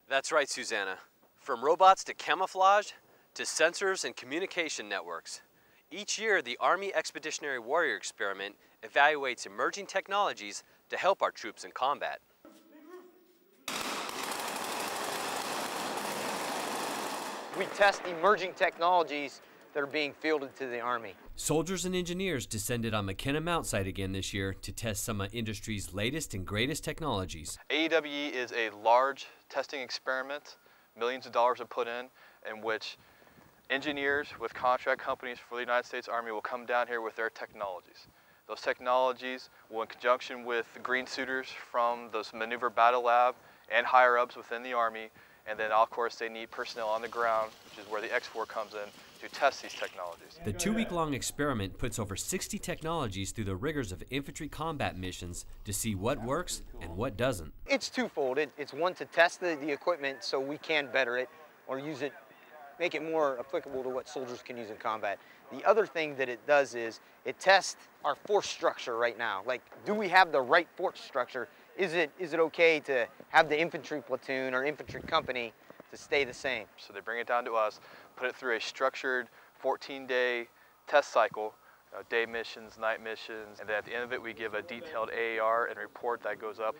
That's right, Susanna. From robots to camouflage to sensors and communication networks. Each year, the Army Expeditionary Warrior Experiment evaluates emerging technologies to help our troops in combat. We test emerging technologies that are being fielded to the Army. Soldiers and engineers descended on McKenna Mount site again this year to test some of industry's latest and greatest technologies. AEWE is a large testing experiment, millions of dollars are put in which engineers with contract companies for the United States Army will come down here with their technologies. Those technologies will, in conjunction with green suiters from the Maneuver Battle Lab and higher-ups within the Army, and then of course they need personnel on the ground, which is where the X4 comes in, to test these technologies. The 2-week-long experiment puts over 60 technologies through the rigors of infantry combat missions to see what works and what doesn't. It's twofold. It's one, to test the equipment so we can better it or use it, make it more applicable to what soldiers can use in combat. The other thing that it does is it tests our force structure right now. Like, do we have the right force structure? Is it okay to have the infantry platoon or infantry company to stay the same? So they bring it down to us, put it through a structured 14-day test cycle, day missions, night missions, and then at the end of it we give a detailed AAR and report that goes up.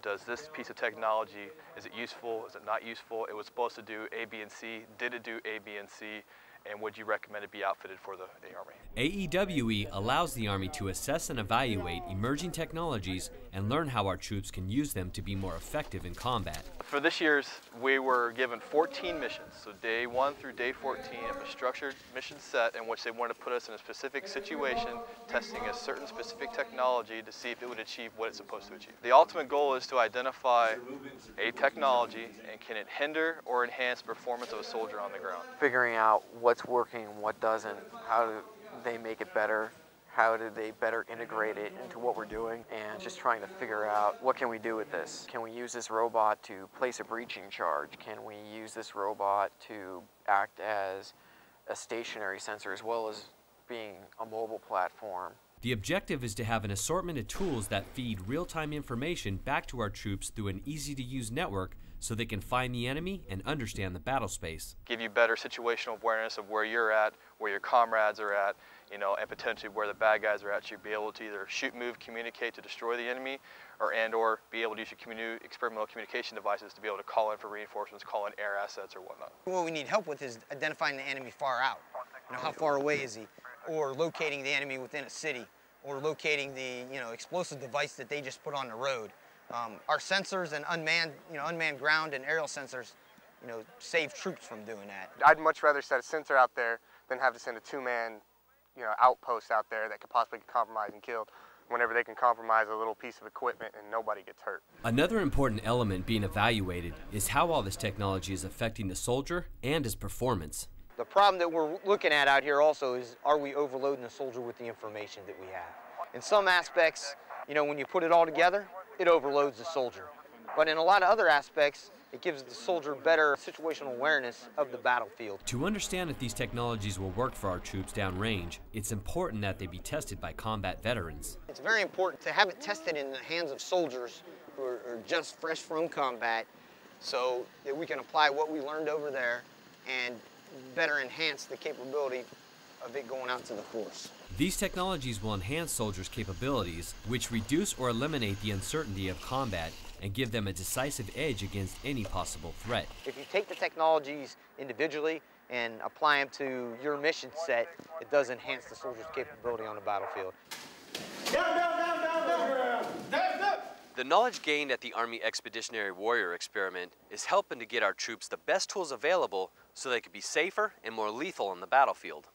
Does this piece of technology, is it useful, is it not useful? It was supposed to do A, B, and C. Did it do A, B, and C? And would you recommend it be outfitted for the Army? AEWE allows the Army to assess and evaluate emerging technologies and learn how our troops can use them to be more effective in combat. For this year's, we were given 14 missions, so day 1 through day 14 of a structured mission set in which they wanted to put us in a specific situation, testing a certain specific technology to see if it would achieve what it's supposed to achieve. The ultimate goal is to identify a technology and can it hinder or enhance the performance of a soldier on the ground. Figuring out what's working and what doesn't, how do they make it better, how do they better integrate it into what we're doing, and just trying to figure out what can we do with this. Can we use this robot to place a breaching charge? Can we use this robot to act as a stationary sensor as well as being a mobile platform? The objective is to have an assortment of tools that feed real-time information back to our troops through an easy-to-use network so they can find the enemy and understand the battle space. Give you better situational awareness of where you're at, where your comrades are at, and potentially where the bad guys are at. You'll be able to either shoot, move, communicate to destroy the enemy, or be able to use your experimental communication devices to be able to call in for reinforcements, call in air assets or whatnot. What we need help with is identifying the enemy far out. How far away is he? Or locating the enemy within a city, or locating the explosive device that they just put on the road. Our sensors and unmanned ground and aerial sensors, save troops from doing that. I'd much rather set a sensor out there than have to send a 2-man, outpost out there that could possibly get compromised and killed whenever they can compromise a little piece of equipment and nobody gets hurt. Another important element being evaluated is how all this technology is affecting the soldier and his performance. The problem that we're looking at out here also is, are we overloading the soldier with the information that we have? In some aspects, when you put it all together, it overloads the soldier. But in a lot of other aspects, it gives the soldier better situational awareness of the battlefield. To understand if these technologies will work for our troops downrange, it's important that they be tested by combat veterans. It's very important to have it tested in the hands of soldiers who are just fresh from combat so that we can apply what we learned over there and better enhance the capability of it going out to the force. These technologies will enhance soldiers' capabilities, which reduce or eliminate the uncertainty of combat and give them a decisive edge against any possible threat. If you take the technologies individually and apply them to your mission set, it does enhance the soldier's capability on the battlefield. The knowledge gained at the Army Expeditionary Warrior Experiment is helping to get our troops the best tools available so they can be safer and more lethal on the battlefield.